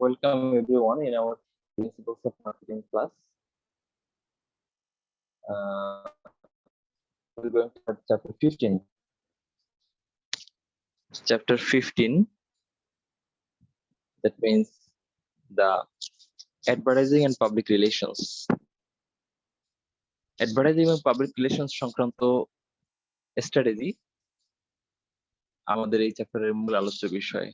Welcome everyone in our Principles of Marketing class. We're going to start chapter 15. Chapter 15, that means the advertising and public relations. Advertising and public relations সংক্রান্ত strategy আমাদের এই চ্যাপ্টারের মূল আলোচ্য বিষয়।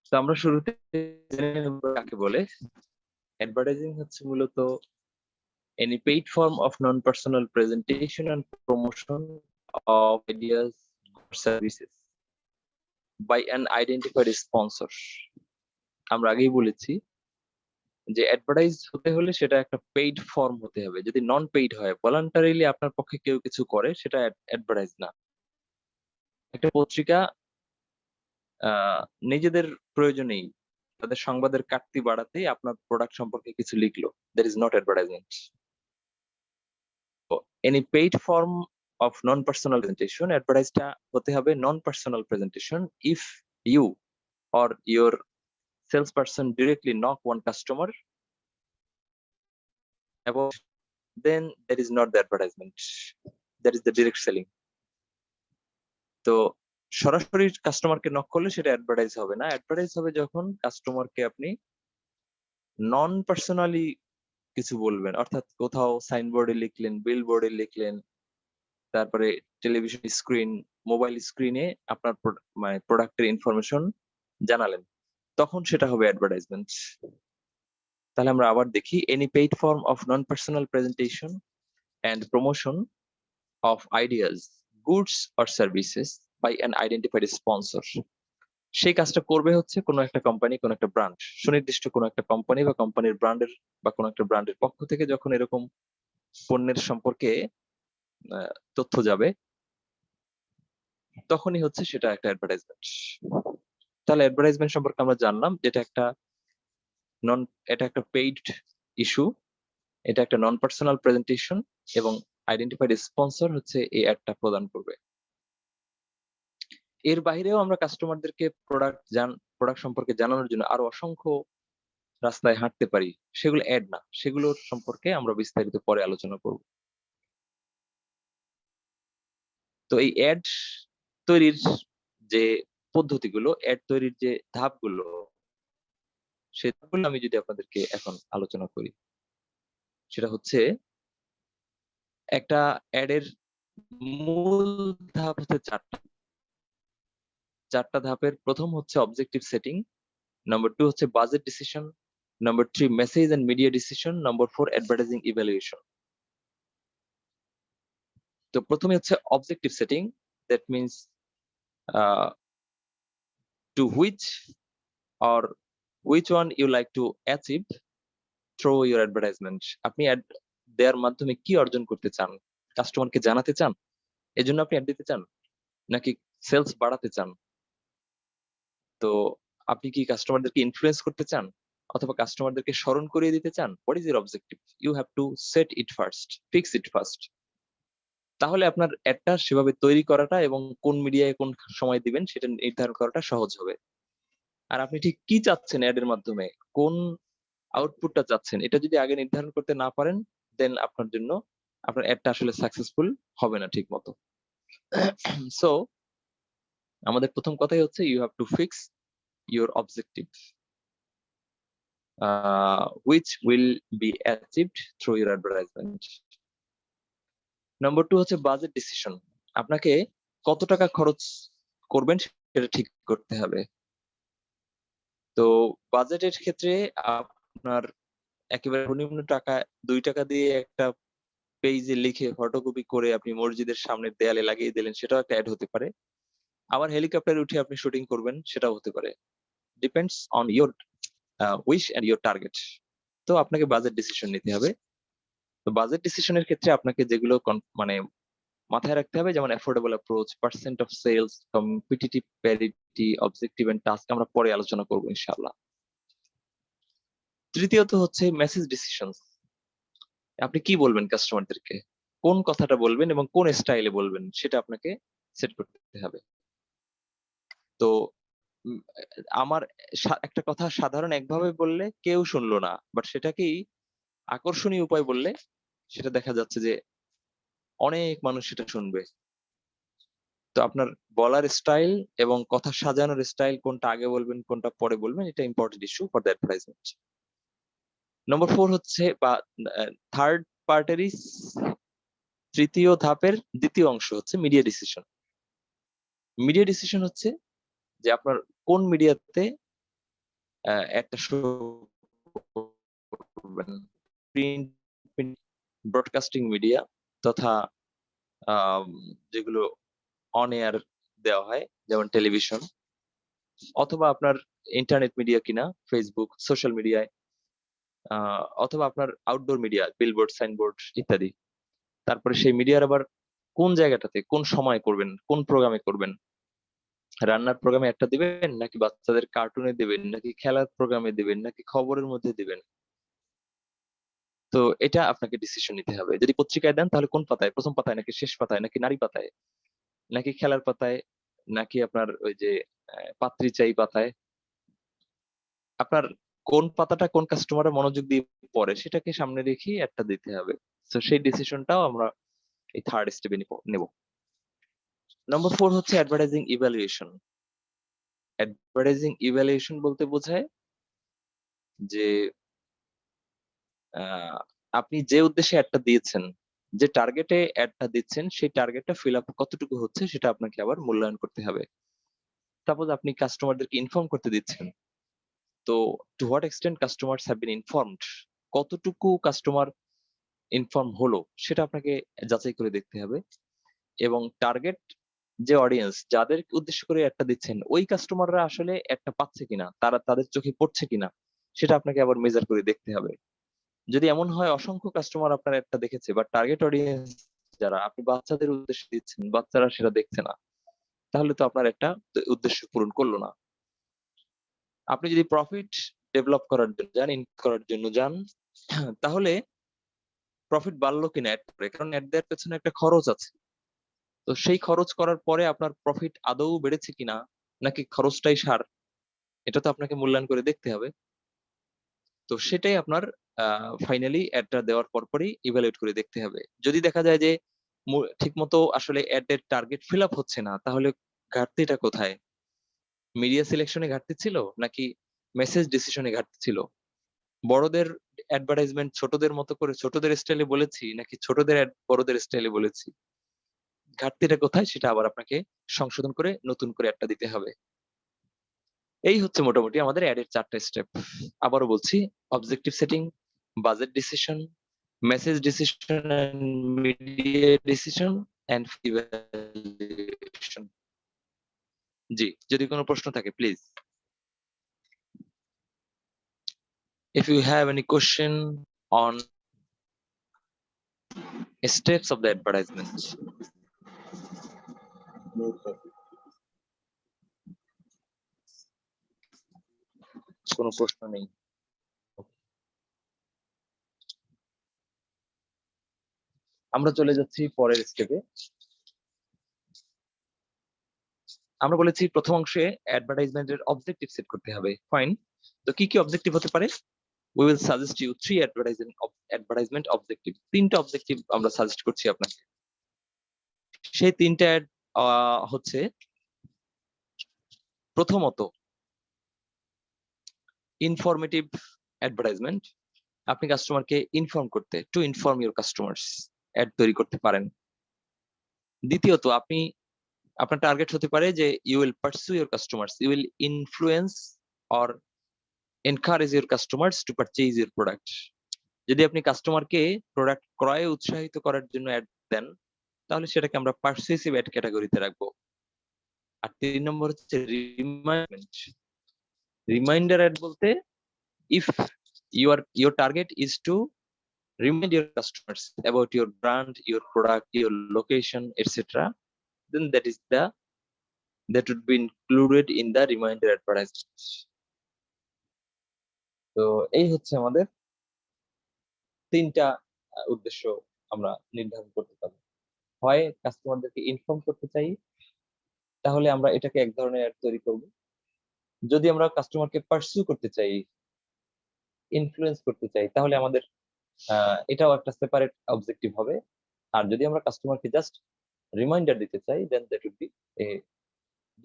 তো আমরা শুরুতে কাকে বলে। অ্যাডভার্টাইজিং হচ্ছে মূলত any paid form of non-personal presentation and promotion of ideas or services by an identified sponsor. আমরা আগেই বলেছি যে অ্যাডভার্টাইজ হতে হলে সেটা একটা পেইড ফর্ম হতে হবে। যদি নন পেইড হয়, ভলান্টারিলি আপনার পক্ষে কেউ কিছু করে, সেটা অ্যাডভার্টাইজ না। একটা পত্রিকা নিজেদের প্রয়োজনেই তাদের সংবাদের কাটতি বাড়াতে আপনার প্রোডাক্ট সম্পর্কে কিছু লিখলো, that is not advertisement. Any paid form of non-personal presentation, advertised hote hobe non-personal presentation if you or your salesperson directly knock one customer about, then that is not the advertisement, that is the direct selling. তো সরাসরি কাস্টমারকে knock করলে সেটা advertise হবে না। Advertise হবে যখন কাস্টমারকে আপনি নন পার্সোনালি কিছু বলবেন, অর্থাৎ কোথাও সাইনবোর্ডে লিখলেন, বিলবোর্ডে লিখলেন, তারপরে টেলিভিশন স্ক্রিন, মোবাইল স্ক্রিনে আপনার মানে প্রোডাক্টের ইনফরমেশন জানালেন, তখন সেটা হবে অ্যাডভার্টাইজমেন্ট। তাহলে আমরা আবার দেখি, any paid form of non personal presentation and promotion of ideas, goods or services by an identified sponsor. সেই কাজটা করবে হচ্ছে কোনো একটা কোম্পানি, কোনো একটা ব্র্যান্ড, সুনির্দিষ্ট কোনো একটা কোম্পানি বা কোম্পানির ব্র্যান্ডের বা কোনো একটা ব্র্যান্ডের পক্ষ থেকে যখন এরকম পণ্যের সম্পর্কে তথ্য যাবে, তখনই হচ্ছে সেটা একটা অ্যাডভার্টাইজমেন্ট। তাহলে অ্যাডভার্টাইজমেন্ট সম্পর্কে আমরা জানলাম, যেটা এটা একটা পেইড ইস্যু, এটা একটা নন পার্সোনাল প্রেজেন্টেশন এবং আইডেন্টিফাইড স্পন্সর হচ্ছে এই অ্যাডটা প্রদান করবে। এর বাইরেও আমরা কাস্টমারদেরকে প্রোডাক্ট সম্পর্কে জানানোর জন্য আরো অসংখ্য রাস্তায় হাঁটতে পারি, সেগুলো অ্যাড না, সেগুলোর সম্পর্কে আমরা বিস্তারিত পরে আলোচনা করব। তো এই অ্যাড তৈরির যে পদ্ধতিগুলো, অ্যাড তৈরির যে ধাপগুলো, সেগুলো আমি যদি আপনাদেরকে এখন আলোচনা করি, সেটা হচ্ছে একটা অ্যাডের মূল ধাপ হচ্ছে চারটা ধাপের। প্রথম হচ্ছে অবজেক্টিভ সেটিং, নাম্বার 2 হচ্ছে budget decision, number 3 message and media decision, number 4 advertising evaluation. তো প্রথমে হচ্ছে objective setting, that means to which one you like to achieve through your advertisement. আপনি অ্যাড দেওয়ার মাধ্যমে কি অর্জন করতে চান? কাস্টমারকে জানাতে চান, এজন্য আপনি অ্যাড দিতে চান, নাকি সেলস বাড়াতে চান? তো আপনি কি কাস্টমারদেরকে ইনফ্লুয়েন্স করতে চান, অথবা কাস্টমারদেরকে স্মরণ করিয়ে দিতে চান? What is your objective? You have to set it first, fix it first. তাহলে আপনার অ্যাডটা সেভাবে তৈরি করাটা এবং কোন মিডিয়ায় কোন সময় দিবেন সেটা নির্ধারণ করাটা সহজ হবে। আর আপনি ঠিক কি চাচ্ছেন অ্যাডের মাধ্যমে, কোন আউটপুটটা চাচ্ছেন, এটা যদি আগে নির্ধারণ করতে না পারেন, দেন আপনার জন্য আপনার অ্যাডটা আসলে সাকসেসফুল হবে না ঠিক মতো। সো আমাদের প্রথম কথাই হচ্ছে you have to fix your objective which will be achieved through your advertisement. Number 2 হচ্ছে বাজেট ডিসিশন। আপনাকে কত টাকা খরচ করবেন সেটা ঠিক করতে হবে। তো বাজেটের ক্ষেত্রে আপনার একেবারে সর্বনিম্ন টাকা 2 টাকা দিয়ে একটা পেজে লিখে ফটোকপি করে আপনি মসজিদের সামনের দেয়ালে লাগিয়ে দিলেন, সেটাও একটা অ্যাড হতে পারে। আবার হেলিকপ্টারে উঠে আপনি শুটিং করবেন, সেটাও হতে পারে। Depends on your wish and your target. তো আপনাকে বাজেট ডিসিশন নিতে হবে। তো বাজেট ডিসিশনের ক্ষেত্রে আপনাকে যেগুলো মানে মাথায় রাখতে হবে, যেমন affordable approach, percent of sales, competitive parity, objective and task, আমরা পরে আলোচনা করবো ইনশাআল্লাহ। তৃতীয়ত হচ্ছে মেসেজ ডিসিশন। আপনি কি বলবেন কাস্টমারদেরকে, কোন কথাটা বলবেন এবং কোন স্টাইলে বলবেন, সেটা আপনাকে সেট করতে হবে। তো আমার একটা কথা সাধারণ একভাবে বললে কেউ শুনলো না, বাট সেটাকেই আকর্ষণীয় উপায় বললে সেটা দেখা যাচ্ছে যে অনেক মানুষ সেটা শুনবে। তো আপনার বলার স্টাইল এবং কথা সাজানোর স্টাইল কোনটা আগে বলবেন কোনটা পরে বলবেন, এটা important issue for the advertisement. Number 4 হচ্ছে বা থার্ড পার্টেরই তৃতীয় ধাপের দ্বিতীয় অংশ হচ্ছে মিডিয়া ডিসিশন। মিডিয়া ডিসিশন হচ্ছে যে আপনার কোন মিডিয়াতে একটা শো করবেন, প্রিন্ট, ব্রডকাস্টিং মিডিয়া তথা যেগুলো অন এয়ার দেওয়া হয় যেমন টেলিভিশন, অথবা আপনার ইন্টারনেট মিডিয়া কিনা ফেসবুক সোশ্যাল মিডিয়ায়, অথবা আপনার আউটডোর মিডিয়া বিলবোর্ড সাইনবোর্ড ইত্যাদি। তারপরে সেই মিডিয়ার আবার কোন জায়গাটাতে কোন সময় করবেন, কোন প্রোগ্রামে করবেন, রান্নার প্রোগ্রামে একটা দিবেন নাকি বাচ্চাদের কার্টুনে দিবেন নাকি খেলার প্রোগ্রামে দিবেন নাকি খবরের মধ্যে দিবেন। তো এটা আপনাকে ডিসিশন নিতে হবে। যদি পত্রিকায় দেন তাহলে কোন পাতায়, প্রথম পাতায় নাকি শেষ পাতায় নাকি নারী পাতায় নাকি খেলার পাতায় নাকি আপনার ওই যে পাত্রী চাই পাতায়, আপনার কোন পাতাটা কোন কাস্টমারের মনোযোগ দিয়ে পড়ে সেটাকে সামনে রেখে একটা দিতে হবে। তো সেই ডিসিশনটাও আমরা এই থার্ড স্টেপে নেব। নম্বর 4 হচ্ছে অ্যাডভার্টাইজিং ইভ্যালুয়েশন। অ্যাডভার্টাইজিং ইভ্যালুয়েশন বলতে বোঝায় যে আপনি যে উদ্দেশ্যে অ্যাডটা দিয়েছেন, যে টার্গেটে অ্যাডটা দিচ্ছেন সেই টার্গেটটা ফিল আপ কতটুকু হচ্ছে সেটা আপনাকে আবার মূল্যায়ন করতে হবে। সাপোজ আপনি কাস্টমারদেরকে ইনফর্ম করতে দিচ্ছেন, তো to what extent customers have been informed, কতটুকু কাস্টমার ইনফর্ম হলো সেটা আপনাকে যাচাই করে দেখতে হবে। এবং টার্গেট যে অডিয়েন্স যাদের উদ্দেশ্য করে একটা দিচ্ছেন ওই কাস্টমাররা আসলে একটা পাচ্ছে কিনা, তারা তাদের চোখে পড়ছে কিনা সেটা আপনাকে আবার মেজার করে দেখতে হবে। যদি এমন হয় অসংখ্য কাস্টমার আপনার একটা দেখেছে বা টার্গেট অডিয়েন্স যারা আপনি বাচ্চাদের উদ্দেশ্যে দিচ্ছেন বাচ্চারা সেটা দেখছে না, তাহলে তো আপনার একটা উদ্দেশ্য পূরণ করলো না। আপনি যদি প্রফিট ডেভেলপ করার জন্য যান, ইনক্রিজ করার জন্য যান, তাহলে প্রফিট বাড়লো কিনা অ্যাড করে, কারণ অ্যাড দেওয়ার পেছনে একটা খরচ আছে। তো সেই খরচ করার পরে আপনার প্রফিট আদৌ বেড়েছে কিনা নাকি খরচটাই সার, এটা তো আপনাকে মূল্যায়ন করে দেখতে হবে। তো সেটাই আপনার ফাইনালি অ্যাডটা দেওয়ার পরপরই ইভ্যালুয়েট করে দেখতে হবে। যদি দেখা যায় যে ঠিকমতো আসলে অ্যাড এর টার্গেট ফিল আপ হচ্ছে না, তাহলে ঘাটতিটা কোথায়? মিডিয়া সিলেকশনে ঘাটতি ছিল নাকি মেসেজ ডিসিশনে ঘাটতি ছিল? বড়দের অ্যাডভার্টাইজমেন্ট ছোটদের মতো করে ছোটদের স্টাইলে বলেছি নাকি ছোটদের অ্যাড বড়দের স্টাইলে বলেছি? ঘাটতিটা কোথায় সেটা আবার আপনাকে সংশোধন করে নতুন করে একটা দিতে হবে। এই হচ্ছে মোটামুটি আমাদের অ্যাড এর 4 টা স্টেপ। আবারও বলছি, objective setting, budget decision, message decision and media decision and evaluation. জি, যদি কোনো প্রশ্ন থাকে please. If you have any question on steps of the advertisement. কোনো প্রশ্ন নেই। আমরা চলে যাচ্ছি পরের স্টেপে। আমরা বলেছি প্রথম অংশে অ্যাডভার্টাইজমেন্টের অবজেক্টিভ সেট করতে হবে। ফাইন। তো কি কি অবজেক্টিভ হতে পারে? We will suggest you 3 advertisement objective. 3টা অবজেক্টিভ আমরা সাজেস্ট করছি আপনাকে। সেই 3টা হচ্ছে প্রথমত ইনফরমেটিভ অ্যাডভার্টাইজমেন্ট। আপনি কাস্টমারকে ইনফর্ম করতে, to inform your customers ad তৈরি করতে পারেন। দ্বিতীয়ত আপনি আপনার টার্গেট হতে পারে যে you will pursue your customers, you will influence or encourage your customers to purchase your product. যদি আপনি কাস্টমারকে প্রোডাক্ট ক্রয়ে উৎসাহিত করার জন্য অ্যাড দেন, তাহলে সেটাকে আমরা পারসুয়েসিভ অ্যাড ক্যাটাগরিতে রাখবো। আর 3 নম্বর হচ্ছে রিমাইন্ডার। রিমাইন্ডার অ্যাড বলতে if your target is to remind your customers about your brand, your product, your location, etc., then that would be included in the reminder advertisement. তো এই হচ্ছে আমাদের 3টা উদ্দেশ্য আমরা নির্ধারণ করতে পারি। হয় কাস্টমারদেরকে ইনফর্ম করতে চাই, তাহলে আমরা এটাকে এক ধরনের অ্যাড তৈরি করব। যদি আমরা কাস্টমারকে পার্সিউ করতে চাই, ইনফ্লুয়েন্স করতে চাই, তাহলে আমাদের এটাও একটা সেপারেট অবজেক্টিভ হবে। আর যদি আমরা কাস্টমারকে জাস্ট রিমাইন্ডার দিতে চাই, then that would be a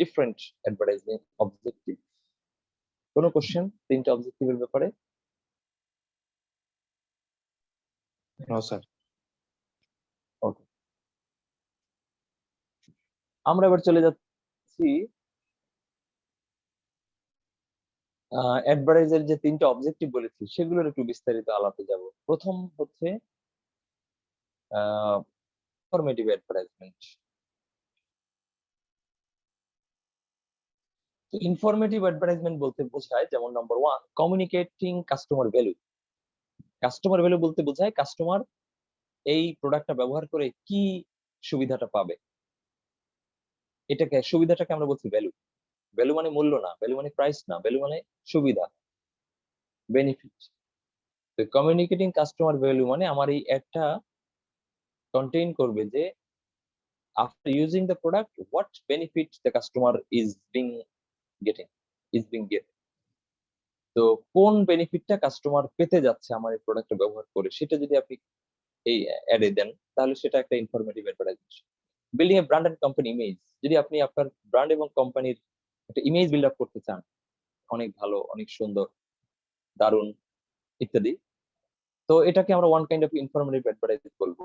different advertising objective. কোনো কোশ্চেন তিনটা অবজেক্টিভের ব্যাপারে? No sir. ওকে, আমরা এবার চলে যাচ্ছি অ্যাডভার্টাইজের যে তিনটা অবজেক্টিভ বলেছি সেগুলোর একটু বিস্তারিত আলাপে যাব। প্রথম হচ্ছে ইনফরমেটিভ অ্যাডভার্টাইজমেন্ট। ইনফরমেটিভ অ্যাডভার্টাইজমেন্ট বলতে বোঝায়, যেমন number 1, communicating customer value. Customer value বলতে বোঝায় কাস্টমার এই প্রোডাক্টটা ব্যবহার করে কি সুবিধাটা পাবে। সুবিধাটাকে আমরা বলছি ভ্যালু। ভ্যালু মানে মূল্য না, ভ্যালু মানে প্রাইস না, ভ্যালু মানে সুবিধা, বেনিফিট। তো কমিউনিকেটিং কাস্টমার ভ্যালু মানে আমার এই অ্যাডটা কন্টেইন করবে যে after using the product, what benefit the customer is being get। তো কোন বেনিফিটটা কাস্টমার পেতে যাচ্ছে আমার এই প্রোডাক্টটা ব্যবহার করে, সেটা যদি আপনি এই অ্যাডে দেন, তাহলে সেটা একটা informative advertisement. Building a brand and company image. যদি আপনি আপনার ব্র্যান্ড এবং কোম্পানির একটা ইমেজ বিল্ড আপ করতে চান, অনেক ভালো, অনেক সুন্দর, দারুণ ইত্যাদি, তো এটাকে আমরা one kind of informative advertising বলবো।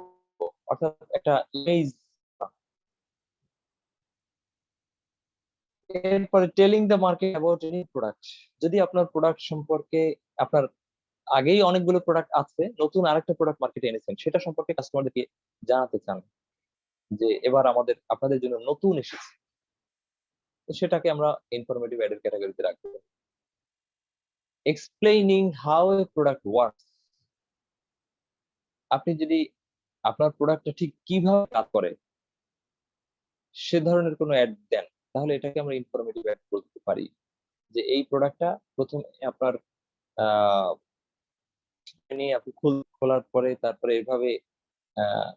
অর্থাৎ একটা ইমেজ। এরপরে telling the market about any product. যদি আপনার প্রোডাক্ট সম্পর্কে, আপনার আগেই অনেকগুলো প্রোডাক্ট আছে, নতুন আরেকটা প্রোডাক্ট মার্কেটে এনেছেন, সেটা সম্পর্কে কাস্টমারদেরকে জানাতে চান যে এবার আপনাদের জন্য নতুন এসেছে, তো সেটাকে আমরা ইনফরমেটিভ অ্যাডের ক্যাটাগরিতে রাখবো। Explaining how A product works. আপনি যদি আপনার প্রোডাক্টটা ঠিক কিভাবে কাজ করে সে ধরনের কোনো অ্যাড দেন, তাহলে এটাকে আমরা ইনফরমেটিভ অ্যাড বলতে পারি। যে এই প্রোডাক্টটা প্রথমে আপনার আহ নিয়ে আপনি খোলার পরে তারপরে এভাবে আহ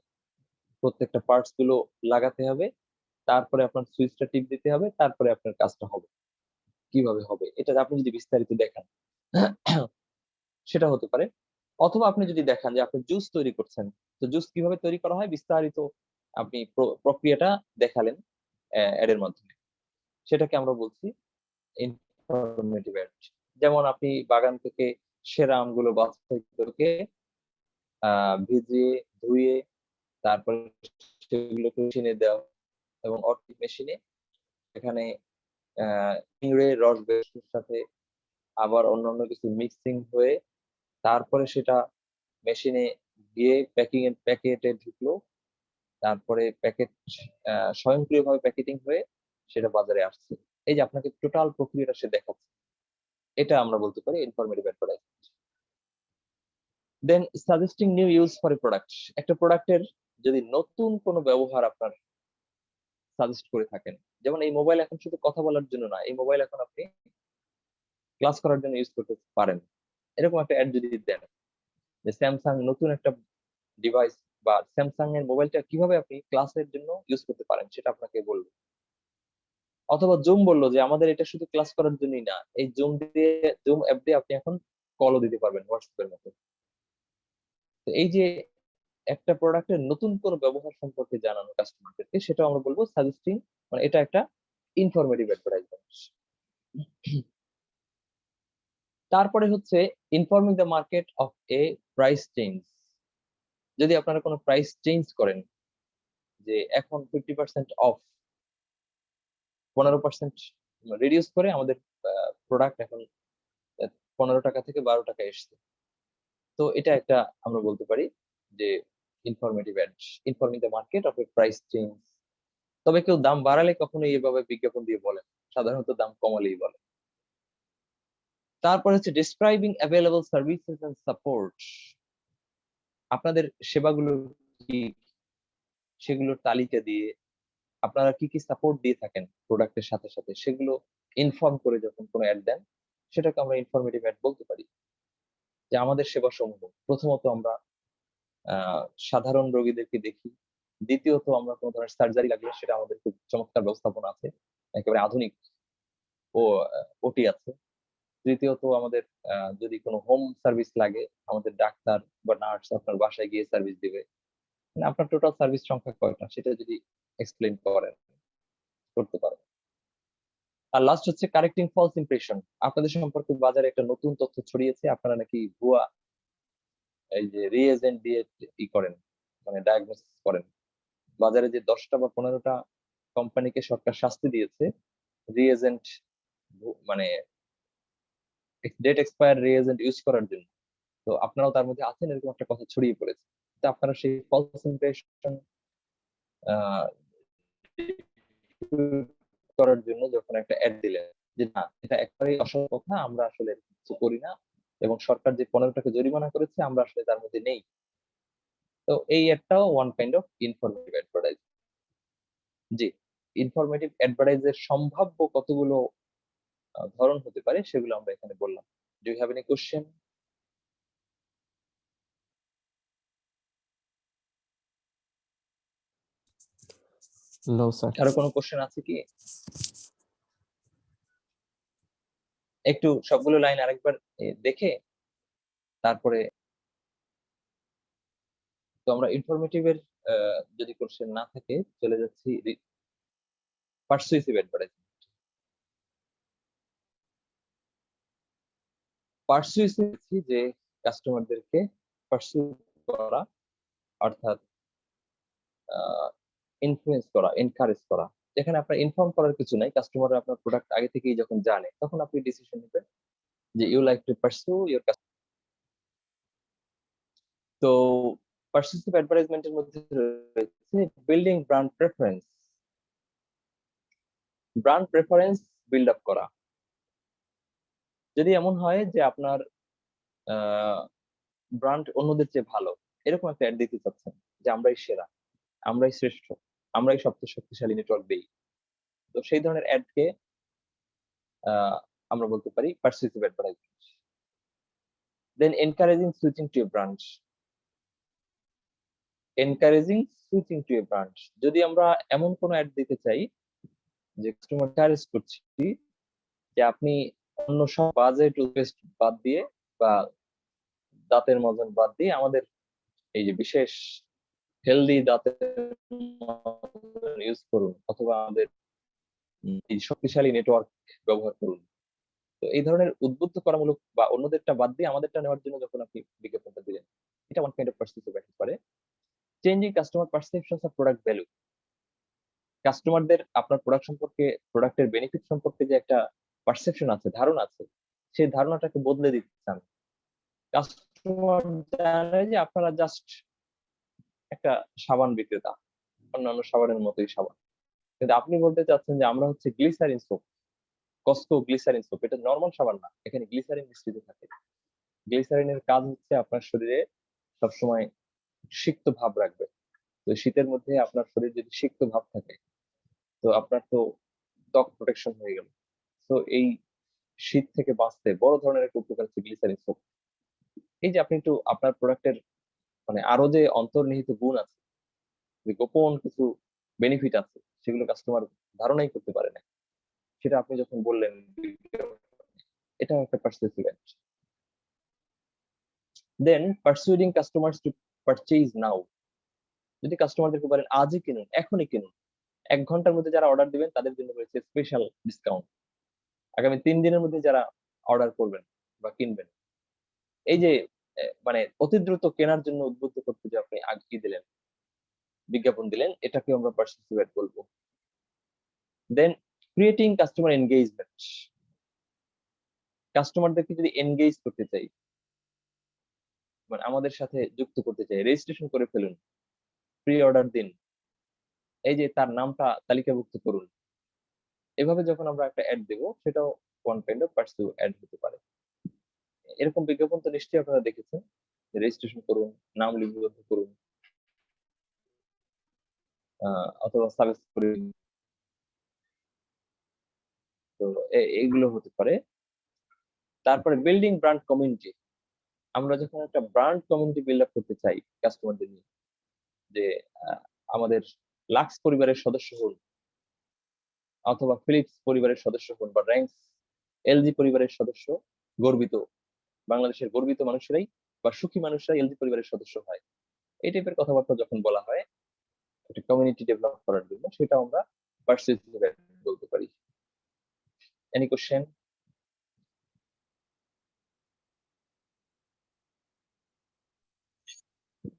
প্রত্যেকটা পার্টস গুলো লাগাতে হবে, তারপরে আপনার সুইচটা টিপ দিতে হবে, তারপরে আপনার কাজটা হবে। কিভাবে হবে এটা আপনি যদি বিস্তারিত দেখান সেটা হতে পারে। অথবা আপনি যদি দেখান যে আপনি জুস তৈরি করছেন, তো জুস কিভাবে তৈরি করা হয় বিস্তারিত আপনি প্রক্রিয়াটা দেখালেন অ্যাডের মাধ্যমে, সেটাকে আমরা বলছি ইনফরমেটিভ অ্যাড। যেমন আপনি বাগান থেকে সেরা আমগুলো বাছাই করে ভিজিয়ে ধুয়ে তারপরে সেগুলোকে মেশিনে দেওয়া, এবং অটোমেটিক মেশিনে এখানে চিংড়ে রস বেসনের সাথে আবার অন্যান্য কিছু মিক্সিং হয়ে তারপরে সেটা মেশিনে গিয়ে প্যাকেটে ঢুকলো, তারপরে প্যাকেট স্বয়ংক্রিয়ভাবে প্যাকেটিং হয়ে সেটা বাজারে আসছে। এই যে আপনাকে টোটাল প্রক্রিয়াটা সে দেখাচ্ছে, এটা আমরা বলতে পারি informative advertisement. Then suggesting new use for a product. একটা প্রোডাক্টের যদি নতুন কোনো ব্যবহার আপনার সাজেস্ট করে থাকেন, যেমন এই মোবাইল এখন শুধু কথা বলার জন্য না, এই মোবাইল এখন আপনি ক্লাস করার জন্য ইউজ করতে পারেন, এরকম একটা অ্যাড যদি দেন যে স্যামসাং নতুন একটা ডিভাইস বা স্যামসাং এর মোবাইলটা কিভাবে আপনি ক্লাসের জন্য ইউজ করতে পারেন সেটা আপনাকে বলবো। অথবা জুম বললো যে আমাদের এটা শুধু ক্লাস করার জন্যই না, এই জুম অ্যাপ দিয়ে আপনি এখন কলও দিতে পারবেন হোয়াটসঅ্যাপের মতো। তো এই যে একটা প্রোডাক্টের নতুন কোনো ব্যবহার সম্পর্কে জানানো কাস্টমারদেরকে, সেটা আমরা বলবো সাজেস্টিং, মানে এটা একটা ইনফরমেটিভ অ্যাডভার্টাইজমেন্ট। তারপরে হচ্ছে informing the market of a price change. যদি আপনারা কোনো প্রাইস চেঞ্জ করেন, যে এখন 50% অফ, 15% রিডিউস করে আমাদের প্রোডাক্ট এখন 15 টাকা থেকে 12 টাকা এসছে, তো এটা একটা আমরা বলতে পারি যে informative ad, informing the market of a price change. তবে কেউ দাম বাড়ালে কখনো এইভাবে বিজ্ঞাপন দিয়ে বলে, সাধারণত দাম কমালেই বলে। তারপর হচ্ছে describing available services and support. আপনাদের সেবাগুলো কি সেগুলোর তালিকা দিয়ে আপনারা কি কি সাপোর্ট দিয়ে থাকেন প্রোডাক্টের সাথে সাথে, সেগুলো ইনফর্ম করে যখন কোনো অ্যাড দেন, সেটাকে আমরা ইনফরমেটিভ অ্যাড বলতে পারি। যে আমাদের সেবা সমূহ, প্রথমত আমরা সাধারণ রোগীদেরকে দেখি, দ্বিতীয়ত আমরা কোনো ধরনের সার্জারি লাগলে সেটা আমাদের খুব চমৎকার ব্যবস্থাপনা আছে, একেবারে আধুনিক ও ওটি আছে। তৃতীয়ত আমাদের যদি কোনো হোম সার্ভিস লাগে, আমাদের ডাক্তার বা নার্স আপনার বাসায় গিয়ে সার্ভিস দিবে। মানে আপনার টোটাল সার্ভিস সংখ্যা কয়টা সেটা যদি এক্সপ্লেইন করেন করতে পারেন। আর লাস্ট হচ্ছে কারেক্টিং ফলস ইমপ্রেশন। আপনাদের সম্পর্কে বাজারে একটা নতুন তথ্য ছড়িয়েছে, আপনারা নাকি ভুয়া এই যে রিএজেন্ট দিয়ে করেন, মানে ডায়াগনোসিস করেন। বাজারে যে 10টা বা 15টা কোম্পানিকে সরকার শাস্তি দিয়েছে রিএজেন্ট, মানে ডেট এক্সপায়ার রিএজেন্ট ইউজ করার জন্য, তো আপনারাও তার মধ্যে আছেন, এরকম একটা কথা ছড়িয়ে পড়েছে। তো আপনারা সেই ফলস ইমপ্রেশন করার জন্য যখন একটা অ্যাড দিলেন যে না এটা একেবারেই অসৎ কথা, আমরা আসলে কিছু করি না, এবং সরকার যে 15 টাকা জরিমানা করেছে আমরা আসলে তার মধ্যে নেই, তো এই একটাও one kind of informative advertise. জি, ইনফরমেটিভ অ্যাডভার্টাইজের সম্ভাব্য কতগুলো ধরন হতে পারে সেগুলো আমরা এখানে বললাম। Do you have any question? No, sir. কারো কোনো কোশ্চেন আছে কি? একটু সবগুলো লাইন আরেকবার দেখে তারপরে, তো আমরা ইনফরমেটিভ এর যদি কোশ্চেন না থাকে চলে যাচ্ছি পারসুয়েসিভ অ্যাডভার্টাইজিং। পারসুয়েসিভ যে কাস্টমারদেরকে পারসু করা, অর্থাৎ ইনফ্লুয়েন্স করা, এনকারেজ করা, যেখানে আপনার ইনফর্ম করার কিছু নাই, কাস্টমার আপনার প্রোডাক্ট আগে থেকেই যখন জানে তখন আপনি ডিসিশন নেবেন যে you like to pursue your customer. তো পারসুয়েসিভ অ্যাডভার্টাইজমেন্টের মধ্যে রয়েছে building brand preference. Brand preference build up করা। যদি এমন হয় যে আপনার ব্র্যান্ড অন্যদের চেয়ে ভালো, এরকম একটা অ্যাড দিতে চাচ্ছেন যে আমরাই সেরা, আমরাই শ্রেষ্ঠ, আমরাই সবচেয়ে শক্তিশালী নেটওয়ার্ক দেই, তো সেই ধরনের অ্যাডকে আমরা বলতে পারি persuasive advertisement. Then encouraging switching to a brand. Encouraging switching to a brand, যদি আমরা এমন কোনো অ্যাড দিতে চাই যে কাস্টমার এনকারেজ করছি যে আপনি অন্য সব বাজে টুথপেস্ট বাদ দিয়ে বা দাঁতের মাজন বাদ দিয়ে আমাদের এই যে বিশেষ হেলদি দাঁতের ইউজ করুন, অথবা আমাদের এই শক্তিশালী নেটওয়ার্ক ব্যবহার করুন। তো এই ধরনের উদ্বুদ্ধ করামূলক বা অন্যদেরটা বাদ দিয়ে আমাদেরটা নেওয়ার জন্য যখন আপনি বিজ্ঞাপনটা দিলেন, এটা ওয়ান কাইন্ড অফ পারসুয়েসিভ হতে পারে। Changing customer perceptions of product value. কাস্টমারদের আপনার প্রোডাক্ট সম্পর্কে, প্রোডাক্টের বেনিফিট সম্পর্কে যে একটা পারসেপশন আছে, ধারণা আছে, সেই ধারণাটাকে বদলে দিতে চান। কাস্টমার জানে যে আপনারা জাস্ট একটা সাবান বিক্রেতা, অন্যান্য সাবানের মতোই সাবান, কিন্তু আপনি বলতে চাচ্ছেন যে আমরা হচ্ছে glycerine soap, Cosco glycerine soap, এটা নর্মাল সাবান না, এখানে গ্লিসারিন মিশ্রিত থাকে। গ্লিসারিনের কাজ হচ্ছে আপনার শরীরে সবসময় সিক্ত ভাব রাখবে। তো শীতের মধ্যে আপনার শরীর যদি সিক্ত ভাব থাকে, তো আপনার তো ত্বক প্রোটেকশন হয়ে গেল। তো এই শীত থেকে বাঁচতে বড় ধরনের একটা উপকার হচ্ছে গ্লিসারিন সোপ। এই যে আপনি একটু আপনার প্রোডাক্টের মানে আরো যে অন্তর্নিহিত গুণ আছে, যে গোপন কিছু বেনিফিট আছে, সেগুলো কাস্টমার ধারণাই করতে পারে না, সেটা আপনি যখন বললেন, এটা একটা persuasive ad. Then persuading customers to purchase now. যদি কাস্টমারদেরকে বলেন আজই কিনুন, এখনই কিনুন, 1 ঘন্টার মধ্যে যারা অর্ডার দিবেন তাদের জন্য রয়েছে স্পেশাল ডিসকাউন্ট, আগামী 3 দিনের মধ্যে যারা অর্ডার করবেন বা কিনবেন, এই যে মানে অতি দ্রুত কেনার জন্য উদ্বুদ্ধ করতে যে আপনি আগে দিলেন, বিজ্ঞাপন দিলেন, এটাকে আমরা পারসুয়েসিভ অ্যাড বলবো। দেন ক্রিয়েটিং কাস্টমার এনগেজমেন্ট। কাস্টমারদেরকে যদি এনগেজ করতে চাই, মানে আমাদের সাথে যুক্ত করতে চাই, রেজিস্ট্রেশন করে ফেলুন, প্রি অর্ডার দিন, এই যে তার নামটা তালিকাভুক্ত করুন, এভাবে যখন আমরা একটা অ্যাড দেব, সেটাও one kind of pursue ad হতে পারে। এরকম বিজ্ঞাপন তো নিশ্চয়ই আপনারা দেখেছেন, রেজিস্ট্রেশন করুন, নাম লিপিবদ্ধ করুন, অথবা সাবস্ক্রাইব করুন, তো এইগুলো হতে পারে। তারপরে বিল্ডিং ব্র্যান্ড কমিউনিটি। আমরা যখন একটা ব্র্যান্ড কমিউনিটি বিল্ড আপ করতে চাই কাস্টমারদের নিয়ে, যে আমাদের লাক্স পরিবারের সদস্য হন, অথবা ফিলিপস পরিবারের সদস্য হন বা র্যাঙ্কস এলজি পরিবারের সদস্য, গর্বিত বাংলাদেশের গর্বিত মানুষেরাই বা সুখী মানুষরা এলজি পরিবারের সদস্য হয়, এই টাইপের কথাবার্তা যখন বলা হয় একটা কমিউনিটি ডেভেলপ করার জন্য, সেটা আমরা পার্সুয়েসিভ বলতে পারি। Any question?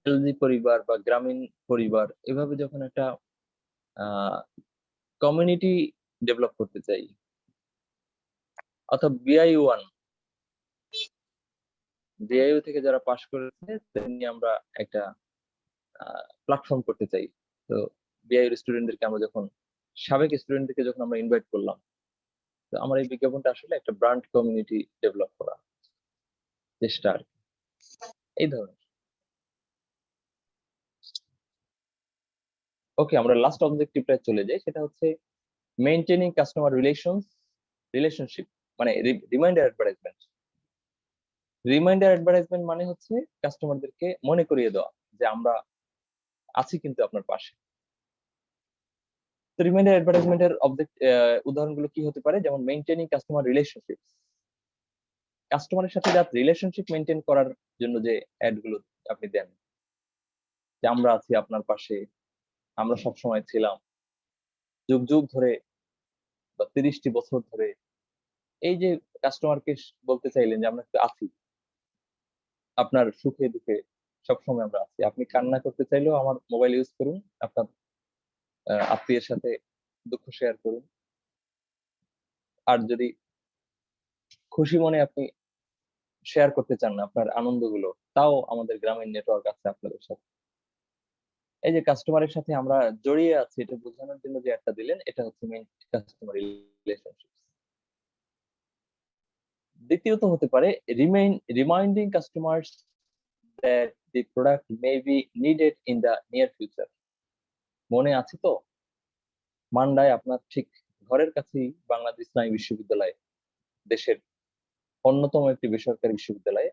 এলজি পরিবার বা গ্রামীণ পরিবার এভাবে যখন একটা কমিউনিটি ডেভেলপ করতে চাই, অথবা বিআইইউ থেকে যারা পাশ করেছে তেমনি আমরা একটা প্ল্যাটফর্ম করতে চাই। তো বিআইইউ স্টুডেন্টদেরকে আমরা যখন সাবেক স্টুডেন্টদেরকে যখন আমরা ইনভাইট করলাম, তো আমার এই বিজ্ঞাপনটা আসলে একটা ব্র্যান্ড কমিউনিটি ডেভেলপ করা চেষ্টা আর কি, এই ধরনের। ওকে, আমরা লাস্ট অবজেক্টিভটা চলে যাই, সেটা হচ্ছে মেইনটেইনিং কাস্টমার রিলেশনশিপ, মানে রিমাইন্ডার অ্যাডভার্টাইজমেন্ট। রিমাইন্ডার অ্যাডভার্টাইজমেন্ট মানে হচ্ছে কাস্টমারদেরকে মনে করিয়ে দেওয়া যে আমরা আছি কিন্তু আপনার পাশে। তো রিমাইন্ডার অ্যাডভার্টাইজমেন্টের উদাহরণগুলো কি হতে পারে, যেমন মেইনটেইনিং কাস্টমার রিলেশনশিপ, কাস্টমারের সাথে যা রিলেশনশিপ মেইনটেইন করার জন্য যে অ্যাড গুলো আপনি দেন, যে আমরা আছি আপনার পাশে, আমরা সব সময় ছিলাম, যুগ যুগ ধরে বা 30টি বছর ধরে, এই যে কাস্টমারকে বলতে চাইলেন যে আমরা একটু আছি, আপনার সুখে দুঃখে সবসময় আমরা আছি, আপনি কান্না করতে চাইলেও আমার মোবাইল ইউজ করুন, আপনার আত্মীয়ের সাথে দুঃখ শেয়ার করুন, আর যদি খুশি মনে আপনি শেয়ার করতে চান না আপনার আনন্দগুলো, তাও আমাদের গ্রামীণ নেটওয়ার্ক আছে আপনাদের সাথে। এই যে কাস্টমারের সাথে আমরা জড়িয়ে আছি এটা বোঝানোর জন্য যে একটা দিলেন, এটা হচ্ছে মেইন কাস্টমার রিলেশনশিপ। দ্বিতীয়ত হতে পারে reminding customers that the product may be needed in the near future. মনে আছে তো, মান্ডায় আপনার ঠিক ঘরের কাছেই বাংলাদেশ ইসলামী বিশ্ববিদ্যালয়, দেশের অন্যতম একটি বেসরকারি বিশ্ববিদ্যালয়ে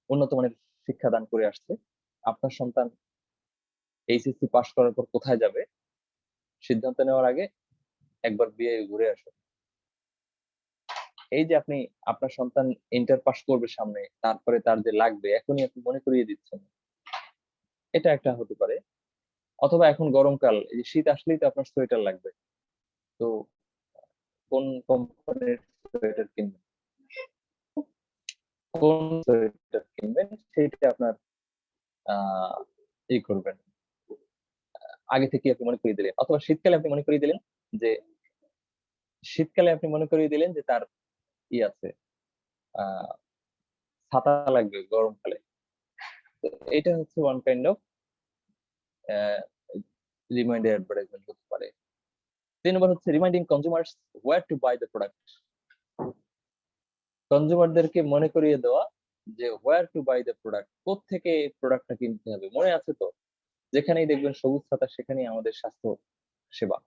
উন্নত মানের শিক্ষাদান করে আসছে। আপনার সন্তান এইচএসসি পাশ করার পর কোথায় যাবে সিদ্ধান্ত নেওয়ার আগে একবার বিয়ে ঘুরে আসুন। এই যে আপনি আপনার সন্তান ইন্টার পাস করবে সামনে, তারপরে তার যে লাগবে এখনই আপনি মনে করিয়ে দিচ্ছেন, এটা একটা হতে পারে। অথবা এখন গরমকাল, এই যে শীত আসলেই তো আপনার সোয়েটার লাগবে, তো কোন কোম্পানির সোয়েটার কিনবেন, কোন সোয়েটার কিনবেন সেটা আপনার ই করবেন, আগে থেকে আপনি মনে করিয়ে দিলেন। অথবা শীতকালে আপনি মনে করিয়ে দিলেন যে তার ই আছে, ছাতা লাগবে গরমকালে। তো এটা হচ্ছে one kind of reminder advertisement হতে পারে। 3 নম্বর হচ্ছে reminding consumers where to buy the product. কনজিউমারদেরকে মনে করিয়ে দেওয়া যে where to buy the product, কোত্থেকে এই প্রোডাক্টটা কিনতে হবে। মনে আছে তো, যেখানেই দেখবেন সবুজ ছাতা সেখানেই আমাদের স্বাস্থ্য সেবা।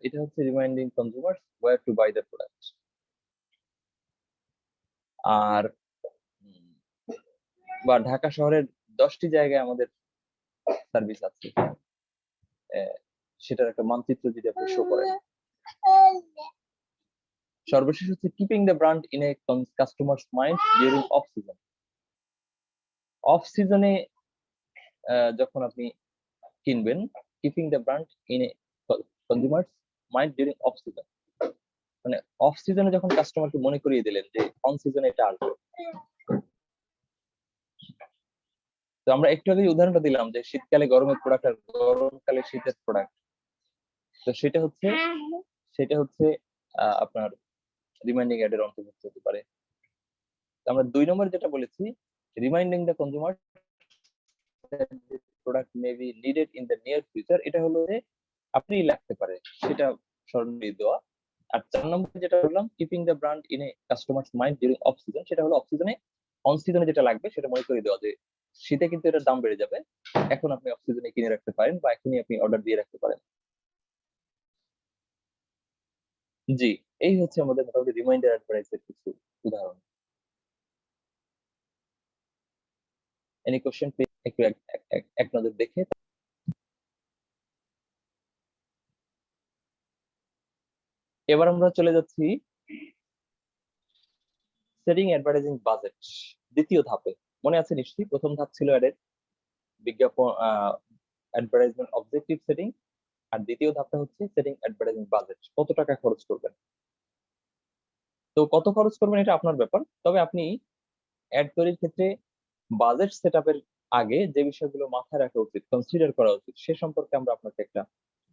এটা হচ্ছে reminding consumers where to buy the product. আর বা ঢাকা শহরের 10টি জায়গায় আমাদের সার্ভিস আছে, সেটার একটা মানচিত্র যদি আপনি শো করেন। সর্বশেষ হচ্ছে keeping the brand in a customer's mind during off season. Off সিজনে যখন আপনি কিনবেন, keeping the brand in a consumer's mind during off season, মানে অফ সিজনে যখন কাস্টমারকে মনে করিয়ে দিলেন যে অন সিজনে এটা আসবে। তো আমরা একটু আগে উদাহরণটা দিলাম যে শীতকালে গরমের প্রোডাক্ট আর গরমকালে শীতের প্রোডাক্ট, তো সেটা হচ্ছে আপনার রিমাইন্ডিং অ্যাডের অন্তর্ভুক্ত হতে পারে। আমরা 2 নম্বরে যেটা বলেছি, reminding the consumer product may be needed in the near future, এটা হলো যে আপনি লাগতে পারে সেটা স্মরণ দিয়ে দেওয়া। আর 4 নম্বরে যেটা বললাম, keeping the brand in a customer's mind during off season, সেটা হলো অফ সিজনে অন সিজনে যেটা লাগবে সেটা মনে করে দেওয়া যে শীতে কিন্তু এটার দাম বেড়ে যাবে, এখন আপনি অফ সিজনে কিনে রাখতে পারেন বা এখনই আপনি অর্ডার দিয়ে রাখতে পারেন। জি, এই হচ্ছে আমাদের মোটামুটি রিমাইন্ডার অ্যাডভার্টাইজের কিছু উদাহরণ। এনি কোশ্চেন একটু এক নজর দেখে। এবার আমরা চলে যাচ্ছি সেটিং অ্যাডভার্টাইজিং বাজেট, দ্বিতীয় ধাপে। মনে আছে নিশ্চয়ই, প্রথম ধাপ ছিল অ্যাডের বিজ্ঞাপন অ্যাডভার্টাইজমেন্ট অবজেক্টিভ সেটিং, আর দ্বিতীয় ধাপটা হচ্ছে সেটিং অ্যাডভার্টাইজিং বাজেট, কত টাকা খরচ করবেন। তো কত খরচ করবেন এটা আপনার ব্যাপার, তবে আপনি অ্যাড তৈরির ক্ষেত্রে বাজেট সেটআপের আগে যে বিষয়গুলো মাথায় রাখা উচিত, কনসিডার করা উচিত, সে সম্পর্কে আমরা আপনাকে একটা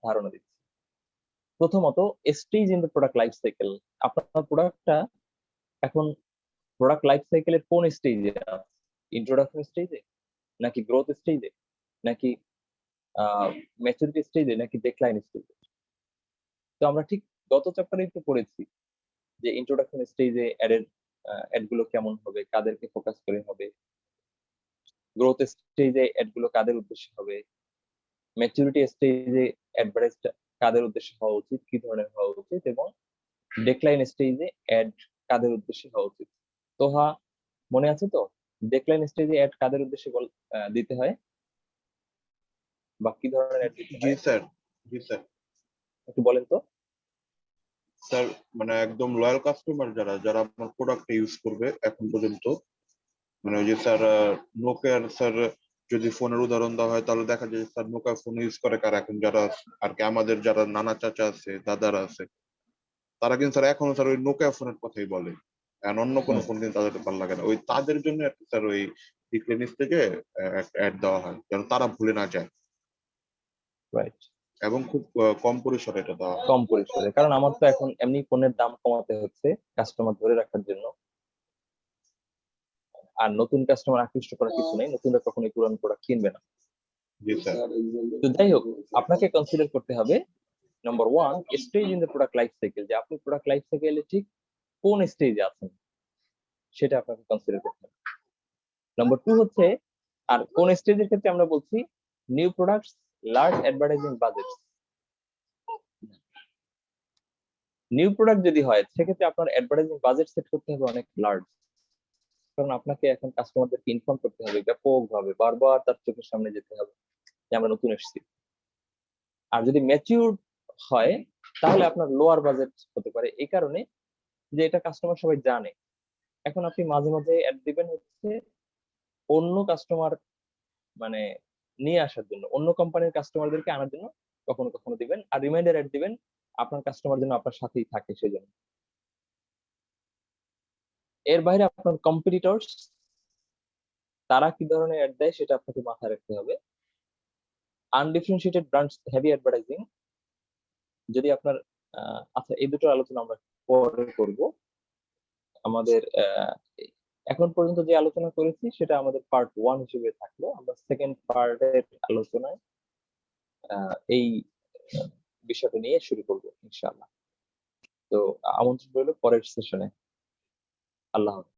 ধারণা দিচ্ছি। প্রথমত, stage in the product life cycle. আপনার প্রোডাক্টটা এখন প্রোডাক্ট লাইফ সাইকেলের কোন স্টেজে আছে? ইন্ট্রোডাকশন স্টেজে, নাকি গ্রোথ স্টেজে, নাকি ম্যাচুরিটি স্টেজে, নাকি ডেক্লাইন স্টেজে? তো আমরা ঠিক গত চ্যাপ্টারেই তো পড়েছি যে ইন্ট্রোডাকশন স্টেজে অ্যাড গুলো কেমন হবে, কাদেরকে ফোকাস করে হবে, গ্রোথ স্টেজে অ্যাড গুলো কাদের উদ্দেশ্যে হবে, ম্যাচুরিটি স্টেজে অ্যাডভার্টাইজটা কাদের উদ্দেশ্যে হওয়া উচিত, কি ধরনের হওয়া উচিত, এবং ডেক্লাইন স্টেজে অ্যাড কাদের উদ্দেশ্যে হওয়া উচিত। তো হ্যাঁ, মনে আছে তো ডেক্লাইন স্টেজে অ্যাড কাদের উদ্দেশ্যে দিতে হয়, বা কি ধরনের অ্যাড দিতে জি হয় স্যার, জি স্যার। একটু বলেন তো। স্যার মানে একদম লয়াল কাস্টমার যারা যারা আপনার প্রোডাক্ট ইউজ করবে এখন পর্যন্ত, মানে ওই যে স্যার নোকিয়ার স্যার যদি ফোনের উদাহরণ দেওয়া হয় তাহলে দেখা যায় স্যার নোকিয়া ফোন ইউজ করে কারা এখন, যারা আর কি আমাদের যারা নানা চাচা আছে, দাদারা আছে, তারা কিন্তু স্যার এখনো স্যার ওই নোকিয়া ফোনের কথাই বলে, আর অন্য কোনো ফোন কিন্তু তাদের ভালো লাগে না। ওই তাদের জন্য আর কি স্যার ওই ডিসপ্লে থেকে একটা অ্যাড দেওয়া হয় যেন তারা ভুলে না যায়, রাইট, এবং খুব কম পরিসরে এটা দেওয়া হয়। কম পরিসরে, কারণ আমার তো এখন এমনি ফোনের দাম কমাতে হচ্ছে কাস্টমার ধরে রাখার জন্য, আর নতুন কাস্টমার আকৃষ্ট করার কিছু নেই, নতুনরা কখনোই পুরানো প্রোডাক্ট কিনবে না। জি স্যার। তো যাই হোক, আপনাকে কনসিডার করতে হবে number one, stage in the product life cycle, যে আপনি প্রোডাক্ট লাইফ সাইকেলে ঠিক কোন স্টেজে আছেন সেটা আপনাকে কনসিডার করতে হবে। নাম্বার টু হচ্ছে, আর কোন স্টেজের ক্ষেত্রে আমরা বলছি new products, large advertising budget. New product যদি হয় সেক্ষেত্রে আপনার অ্যাডভার্টাইজিং বাজেট সেট করতে হবে অনেক লার্জ, কারণ আপনাকে এখন কাস্টমারদেরকে ইনফর্ম করতে হবে ব্যাপকভাবে, বারবার তার চোখের সামনে যেতে হবে যে আমরা নতুন এসেছি। আর যদি ম্যাচিউর হয় তাহলে আপনার লোয়ার বাজেট হতে পারে, এই কারণে যে এটা কাস্টমার সবাই জানে। এখন আপনি মাঝে মাঝে অ্যাড দিবেন হচ্ছে অন্য কাস্টমার মানে নিয়ে আসার জন্য, অন্য কোম্পানির কাস্টমারদেরকে আনার জন্য কখনো কখনো দিবেন, আর রিমাইন্ডার অ্যাড দিবেন আপনার কাস্টমার যেন আপনার সাথেই থাকে সেজন্য। এর বাইরে আপনার কম্পিটিটরস তারা কি ধরনের অ্যাড দেয় সেটা আপনাকে মাথায় রাখতে হবে। আনডিফারেন্সিয়েটেড ব্র্যান্ড হেভি অ্যাডভার্টাইজিং, যদি আপনার আচ্ছা, এই দুটো আলোচনা আমরা পরে করব। আমাদের এখন পর্যন্ত যে আলোচনা করেছি সেটা আমাদের পার্ট ওয়ান হিসেবে থাকলো, আমরা সেকেন্ড পার্টের আলোচনায় এই বিষয়টা নিয়ে শুরু করবো ইনশাআল্লাহ। তো আমন্ত্রণ রইল পরের সেশনে। আল্লাহ হাফেজ।